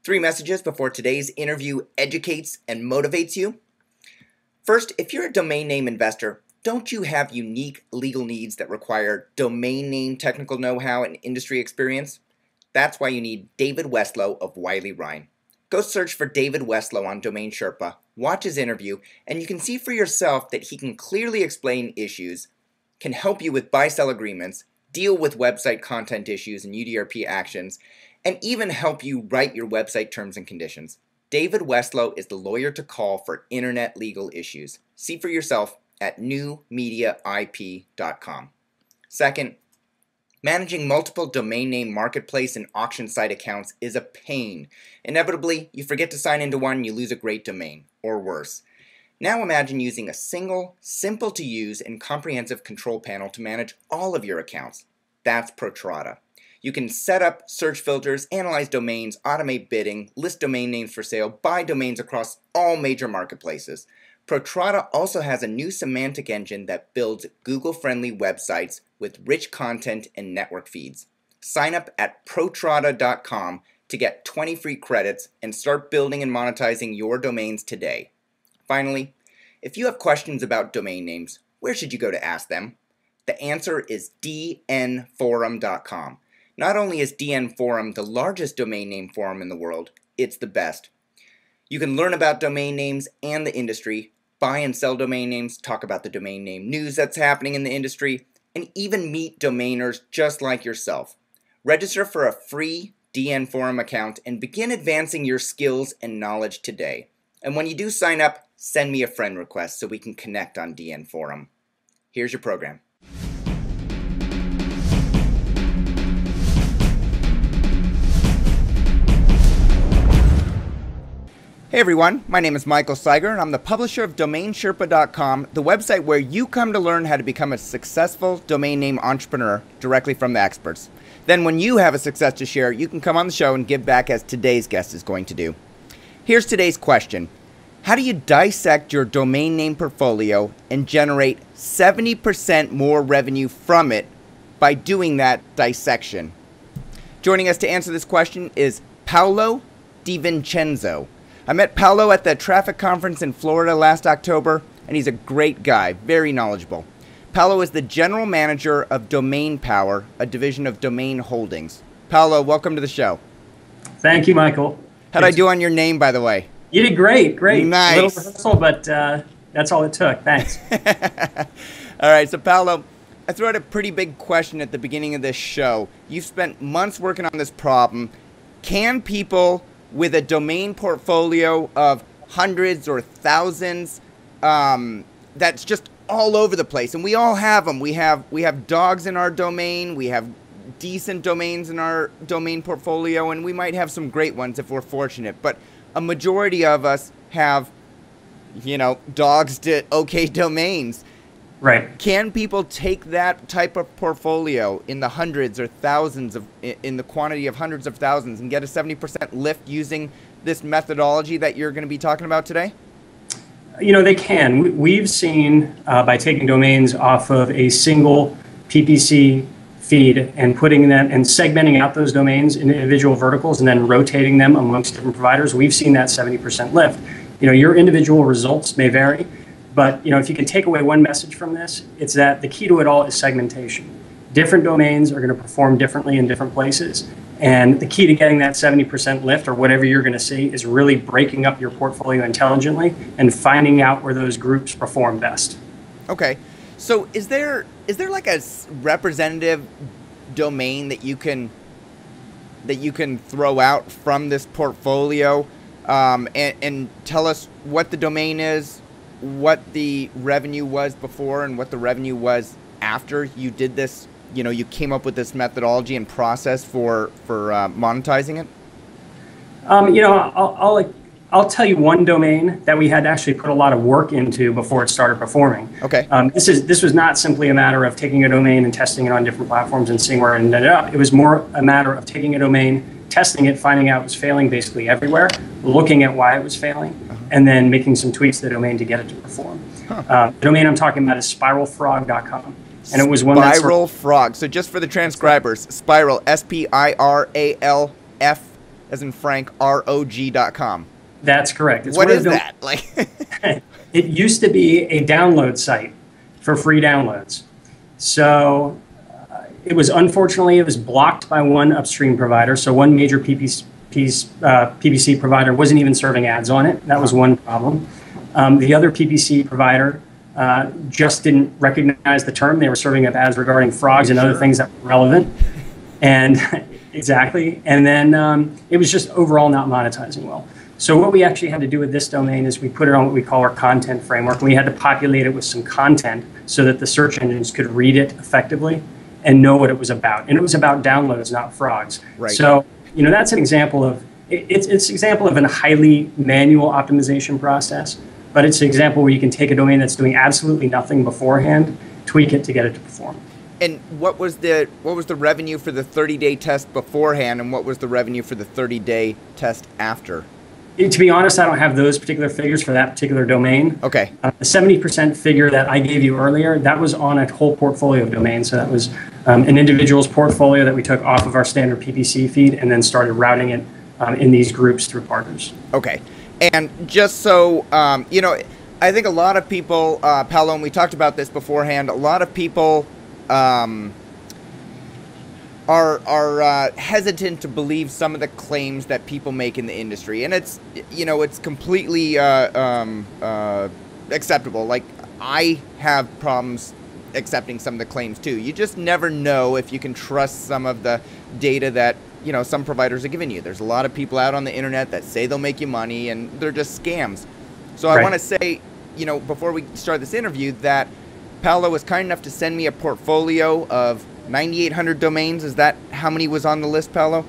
3 messages before today's interview educates and motivates you. First, if you're a domain name investor, don't you have unique legal needs that require domain name technical know-how and industry experience? That's why you need David Westlow of Wiley Ryan. Go search for David Westlow on Domain Sherpa, watch his interview, and you can see for yourself that he can clearly explain issues, can help you with buy-sell agreements, deal with website content issues and UDRP actions, and even help you write your website terms and conditions. David Westlow is the lawyer to call for internet legal issues. See for yourself at newmediaip.com. Second, managing multiple domain name marketplace and auction site accounts is a pain. Inevitably, you forget to sign into one and you lose a great domain, or worse. Now imagine using a single, simple to use and comprehensive control panel to manage all of your accounts. That's Protrata. You can set up search filters, analyze domains, automate bidding, list domain names for sale, buy domains across all major marketplaces. Protrata also has a new semantic engine that builds Google-friendly websites with rich content and network feeds. Sign up at protrata.com to get 20 free credits and start building and monetizing your domains today. Finally, if you have questions about domain names, where should you go to ask them? The answer is dnforum.com. Not only is DN Forum the largest domain name forum in the world, it's the best. You can learn about domain names and the industry, buy and sell domain names, talk about the domain name news that's happening in the industry, and even meet domainers just like yourself. Register for a free DN Forum account and begin advancing your skills and knowledge today. And when you do sign up, send me a friend request so we can connect on DN Forum. Here's your program. Hey everyone, my name is Michael Seiger and I'm the publisher of DomainSherpa.com, the website where you come to learn how to become a successful domain name entrepreneur directly from the experts. Then when you have a success to share, you can come on the show and give back as today's guest is going to do. Here's today's question. How do you dissect your domain name portfolio and generate 70% more revenue from it by doing that dissection? Joining us to answer this question is Paolo DiVincenzo. I met Paolo at the traffic conference in Florida last October, and he's a great guy, very knowledgeable. Paolo is the general manager of Domain Power, a division of Domain Holdings. Paolo, welcome to the show. Thank you, Michael. How'd I do on your name, by the way? You did great, great. Nice. A little rehearsal, but that's all it took. Thanks. All right, so Paolo, I threw out a pretty big question at the beginning of this show. You've spent months working on this problem. Can people with a domain portfolio of hundreds or thousands that's just all over the place, and we all have them. We have dogs in our domain, we have decent domains in our domain portfolio, and we might have some great ones if we're fortunate, but a majority of us have, dogs to okay domains. Right. Can people take that type of portfolio in the hundreds or thousands in the quantity of hundreds of thousands and get a 70% lift using this methodology that you're going to be talking about today? They can. We've seen by taking domains off of a single PPC feed and putting them and segmenting out those domains in individual verticals and then rotating them amongst different providers, we've seen that 70% lift. Your individual results may vary. But if you can take away one message from this, it's that the key to it all is segmentation. Different domains are going to perform differently in different places. And the key to getting that 70% lift or whatever you're going to see is really breaking up your portfolio intelligently and finding out where those groups perform best. Okay. So is there like a representative domain that you can throw out from this portfolio and tell us what the domain is, what the revenue was before and what the revenue was after you did this, you came up with this methodology and process for monetizing it? I'll tell you one domain that we had to actually put a lot of work into before it started performing. Okay. This was not simply a matter of taking a domain and testing it on different platforms and seeing where it ended up. It was more a matter of taking a domain, testing it, finding out it was failing basically everywhere, looking at why it was failing, and then making some tweaks to the domain to get it to perform. The domain I'm talking about is spiralfrog.com. And it was one that's Spiral Frog. So just for the transcribers, Spiral, S-P-I-R-A-L-F as in Frank, ROG.com. That's correct. What is that? Like, it used to be a download site for free downloads. So it was blocked by one upstream provider. So one major PPC provider wasn't even serving ads on it. That was one problem. The other PPC provider just didn't recognize the term. They were serving up ads regarding frogs and other things that were relevant. And exactly. And then it was just overall not monetizing well. So what we actually had to do with this domain is we put it on what we call our content framework. And we had to populate it with some content so that the search engines could read it effectively and know what it was about. And it was about downloads, not frogs. Right. So, that's an example of, it's an example of a highly manual optimization process, but it's an example where you can take a domain that's doing absolutely nothing beforehand, tweak it to get it to perform. And what was the revenue for the 30-day test beforehand, and what was the revenue for the 30-day test after? To be honest, I don't have those particular figures for that particular domain. Okay. The 70% figure that I gave you earlier, that was on a whole portfolio of domains. So that was an individual's portfolio that we took off of our standard PPC feed and then started routing it in these groups through partners. Okay. And just so, I think a lot of people, Paolo, and we talked about this beforehand, a lot of people are hesitant to believe some of the claims that people make in the industry, and it's completely acceptable. Like, I have problems accepting some of the claims too. You just never know if you can trust some of the data that some providers are giving you. There's a lot of people out on the internet that say they'll make you money, and they're just scams. So I want to say, before we start this interview, that Paolo was kind enough to send me a portfolio of 9,800 domains. Is that how many was on the list, Paolo?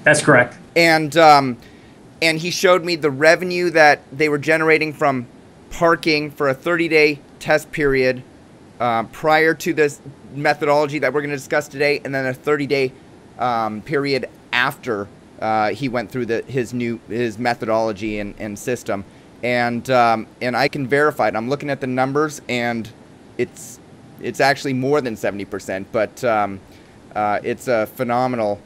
That's correct. And he showed me the revenue that they were generating from parking for a 30-day test period prior to this methodology that we're going to discuss today, and then a 30-day period after he went through his methodology and system. And I can verify it. I'm looking at the numbers, and it's actually more than 70%, but it's a phenomenal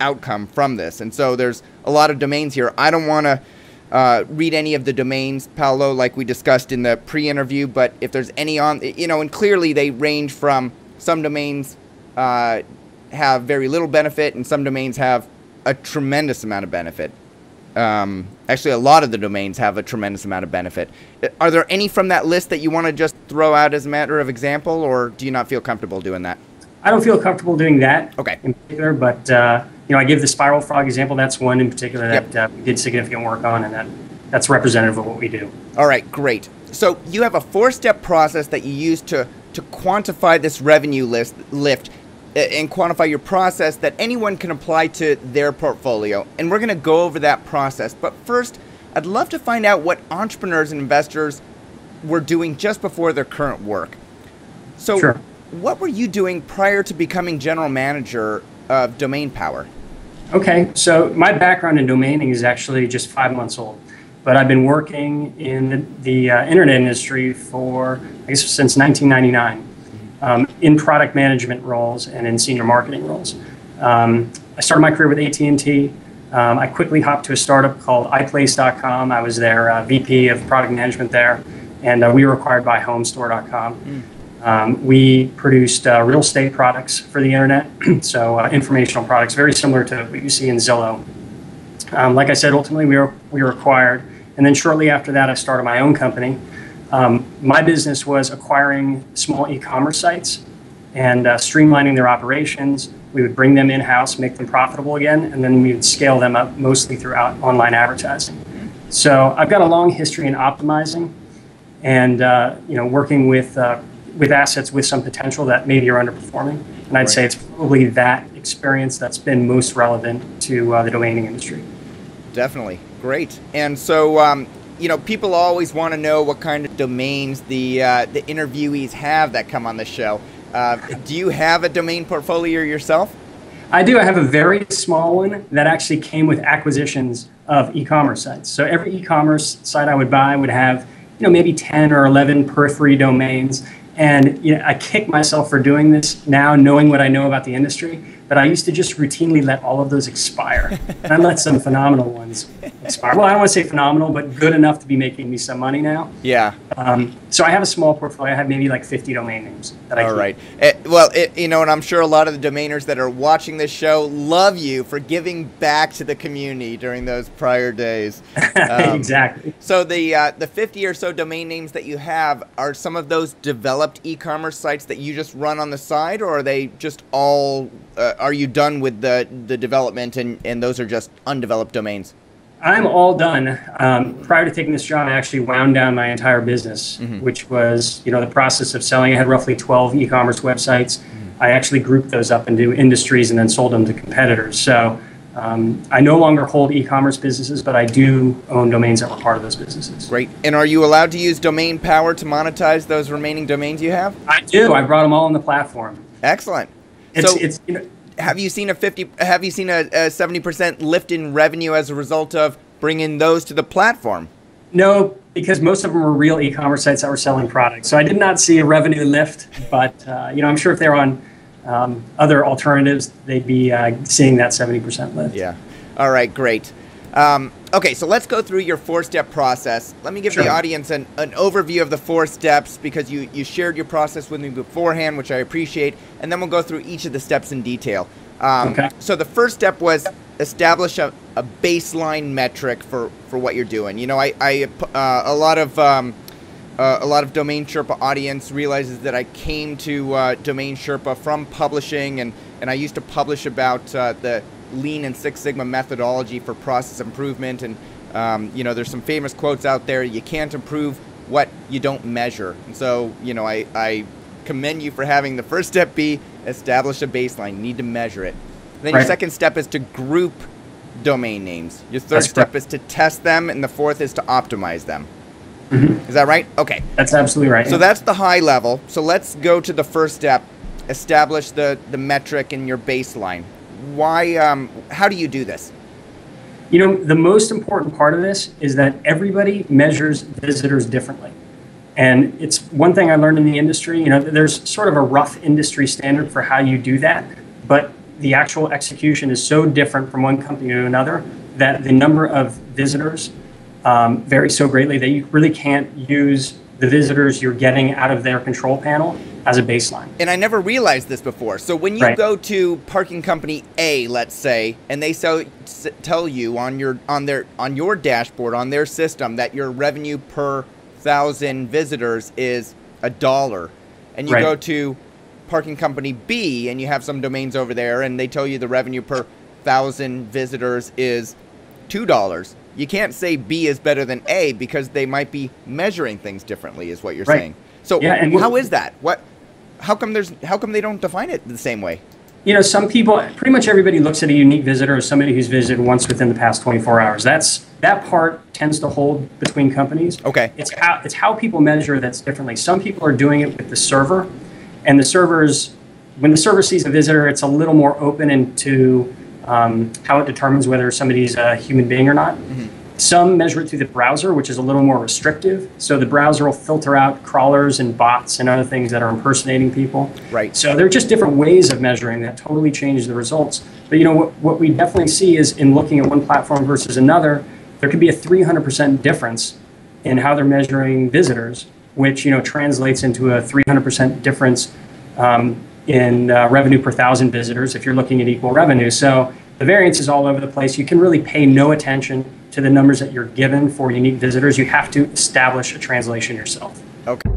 outcome from this. And so there's a lot of domains here. I don't want to read any of the domains, Paolo, like we discussed in the pre-interview, but if there's any on, and clearly they range from, some domains have very little benefit, and some domains have a tremendous amount of benefit. Actually, a lot of the domains have a tremendous amount of benefit. Are there any from that list that you want to just throw out as a matter of example, or do you not feel comfortable doing that? I don't feel comfortable doing that in particular, but I give the spiral frog example. That's one in particular that we did significant work on, and that's representative of what we do. All right, great. So you have a 4-step process that you use to quantify this revenue lift and quantify your process that anyone can apply to their portfolio. And we're going to go over that process. But first, I'd love to find out what entrepreneurs and investors were doing just before their current work. So what were you doing prior to becoming general manager of Domain Power? Okay, so my background in domaining is actually just 5 months old. But I've been working in the internet industry for, I guess, since 1999. In product management roles and in senior marketing roles. I started my career with AT&T. I quickly hopped to a startup called iPlace.com. I was their VP of product management there, and we were acquired by Homestore.com. We produced real estate products for the internet, so informational products, very similar to what you see in Zillow. Like I said, ultimately we were acquired, and then shortly after that I started my own company. My business was acquiring small e-commerce sites and streamlining their operations. We would bring them in-house, make them profitable again, and then we would scale them up mostly throughout online advertising. So I've got a long history in optimizing and working with assets with some potential that maybe are underperforming. And I'd say it's probably that experience that's been most relevant to the domaining industry. Definitely. Great. And so people always want to know what kind of domains the interviewees have that come on the show. Do you have a domain portfolio yourself? I do. I have a very small one that actually came with acquisitions of e-commerce sites. So every e-commerce site I would buy would have, maybe 10 or 11 periphery domains. And I kick myself for doing this now, knowing what I know about the industry. but I used to just routinely let all of those expire. And I let some phenomenal ones expire. Well, I don't want to say phenomenal, but good enough to be making me some money now. Yeah. So I have a small portfolio. I have maybe like 50 domain names that I keep. All right. Well, you know, and I'm sure a lot of the domainers that are watching this show love you for giving back to the community during those prior days. Exactly. So the 50 or so domain names that you have, are some of those developed e-commerce sites that you just run on the side, or are they just all, are you done with the development and those are just undeveloped domains? I'm all done. Prior to taking this job, I actually wound down my entire business, which was, you know, the process of selling. I had roughly 12 e-commerce websites. I actually grouped those up into industries and then sold them to competitors. So I no longer hold e-commerce businesses, but I do own domains that were part of those businesses. Great. And are you allowed to use domain power to monetize those remaining domains you have? I do. I brought them all on the platform. Excellent. It's you know, have you seen a 70% lift in revenue as a result of bringing those to the platform? no, because most of them were real e-commerce sites that were selling products. So I did not see a revenue lift, but you know, I'm sure if they're on other alternatives, they'd be seeing that 70% lift. Yeah. All right, great. Okay, so let's go through your 4-step process. Let me give the audience an overview of the 4 steps, because you shared your process with me beforehand, which I appreciate, and then we'll go through each of the steps in detail. So the first step was establish a baseline metric for what you're doing. You know, a lot of Domain Sherpa audience realizes that I came to Domain Sherpa from publishing, and I used to publish about the Lean and Six Sigma methodology for process improvement. And, you know, there's some famous quotes out there: you can't improve what you don't measure. And so, you know, I commend you for having the first step be establish a baseline. You need to measure it. Then your second step is to group domain names. Your third step is to test them, and the fourth is to optimize them. Is that right? Okay. That's absolutely right. So that's the high level. So let's go to the first step, establish the metric in your baseline. Why, how do you do this? You know, the most important part of this is that everybody measures visitors differently. And it's one thing I learned in the industry. You know, there's sort of a rough industry standard for how you do that, but the actual execution is so different from one company to another that the number of visitors varies so greatly that you really can't use the visitors you're getting out of their control panel as a baseline. And I never realized this before. So when you go to parking company A, let's say, and they tell you on your dashboard, on their system, that your revenue per 1,000 visitors is $1, and you go to parking company B and you have some domains over there and they tell you the revenue per 1,000 visitors is $2. You can't say B is better than A because they might be measuring things differently, is what you're saying. So how is that? How come they don't define it the same way? You know, some people, pretty much everybody looks at a unique visitor as somebody who's visited once within the past 24 hours. That part tends to hold between companies. Okay. It's how people measure that's differently. Some people are doing it with the server, and the servers, when the server sees a visitor, it's a little more open into how it determines whether somebody's a human being or not. Some measure it through the browser, which is a little more restrictive. So the browser will filter out crawlers and bots and other things that are impersonating people. Right. So there are just different ways of measuring that totally change the results. But you know what we definitely see is in looking at one platform versus another, there could be a 300% difference in how they're measuring visitors, which translates into a 300% difference in revenue per 1,000 visitors if you're looking at equal revenue. So the variance is all over the place. You can really pay no attention to the numbers that you're given for unique visitors. You have to establish a translation yourself. Okay.